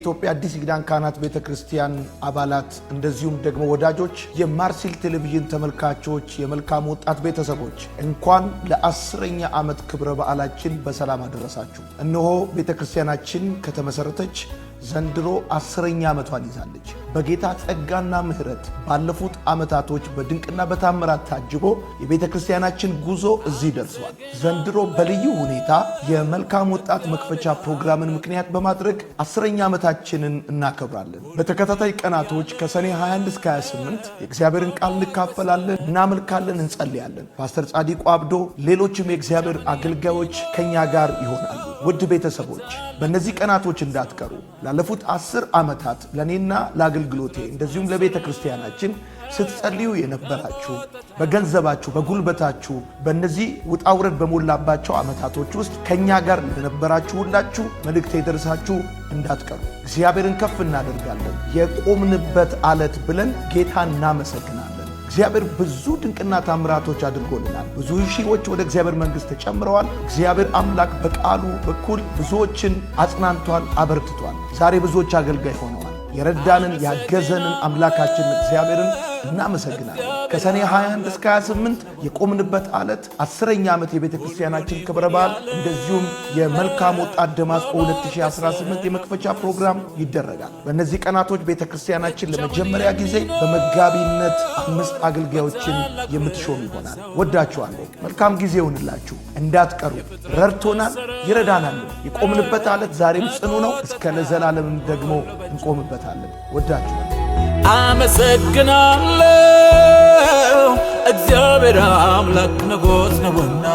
የኢትዮጵያ አዲስ ኪዳን ካህናት ቤተክርስቲያን አባላት እንደዚሁም ደግሞ ወዳጆች የማርሲል ቴሌቪዥን ተመልካቾች የመልካም ወጣት ቤተሰቦች እንኳን ለ10ኛ ዓመት ክብረ በዓላችን በሰላም አደረሳችሁ። እነሆ ቤተክርስቲያናችን ከተመሰረተች ዘንድሮ 10ኛ ዓመቷን ይዛለች። በጌታ ጸጋና ምሕረት ባለፉት ዓመታቶች በድንቅና በታምራት ታጅቦ የቤተክርስቲያናችን ጉዞ እዚህ ደርሷል። ዘንድሮ በልዩ ሁኔታ የመልካም ወጣት መክፈቻ ፕሮግራምን ምክንያት በማድረግ 10ኛ ዓመታችንን እናከብራለን። በተከታታይ ቀናቶች ከሰኔ 21 እስከ 28 የእግዚአብሔርን ቃል እንካፈላለን፣ እናመልካለን፣ እንጸልያለን። ፓስተር ጻዲቁ አብዶ ሌሎችም የእግዚአብሔር አገልጋዮች ከኛ ጋር ይሆናሉ። ውድ ቤተሰቦች በእነዚህ ቀናቶች እንዳትቀሩ። ላለፉት 10 ዓመታት ለኔና ለአገልግሎቴ እንደዚሁም ለቤተ ክርስቲያናችን ስትጸልዩ የነበራችሁ በገንዘባችሁ በጉልበታችሁ በእነዚህ ውጣውረድ በሞላባቸው ዓመታቶች ውስጥ ከኛ ጋር ለነበራችሁ ሁላችሁ መልእክቴ ደርሳችሁ እንዳትቀሩ። እግዚአብሔርን ከፍ እናደርጋለን። የቆምንበት ዓለት ብለን ጌታን እናመሰግናለን። እግዚአብሔር ብዙ ድንቅና ታምራቶች አድርጎልናል። ብዙ ሺዎች ወደ እግዚአብሔር መንግሥት ተጨምረዋል። እግዚአብሔር አምላክ በቃሉ በኩል ብዙዎችን አጽናንቷል፣ አበርትቷል። ዛሬ ብዙዎች አገልጋይ ሆነዋል። የረዳንን ያገዘንን አምላካችን እግዚአብሔርን እናመሰግናለን። ከሰኔ 21 እስከ 28 የቆምንበት ዓለት 10ኛ ዓመት የቤተ ክርስቲያናችን ክብረ በዓል እንደዚሁም የመልካም ወጣት ደማስቆ 2018 የመክፈቻ ፕሮግራም ይደረጋል። በእነዚህ ቀናቶች ቤተ ክርስቲያናችን ለመጀመሪያ ጊዜ በመጋቢነት 5 አገልጋዮችን የምትሾም ይሆናል። ወዳችኋለሁ። መልካም ጊዜ ይሁንላችሁ። እንዳትቀሩ። ረድቶናል፣ ይረዳናል። የቆምንበት ዓለት ዛሬም ጽኑ ነው። እስከ ለዘላለምም ደግሞ እንቆምበታለን። ወዳችኋለሁ። አመሰግናለሁ እግዚአብሔር አምላክ ንጉሥ ነውና።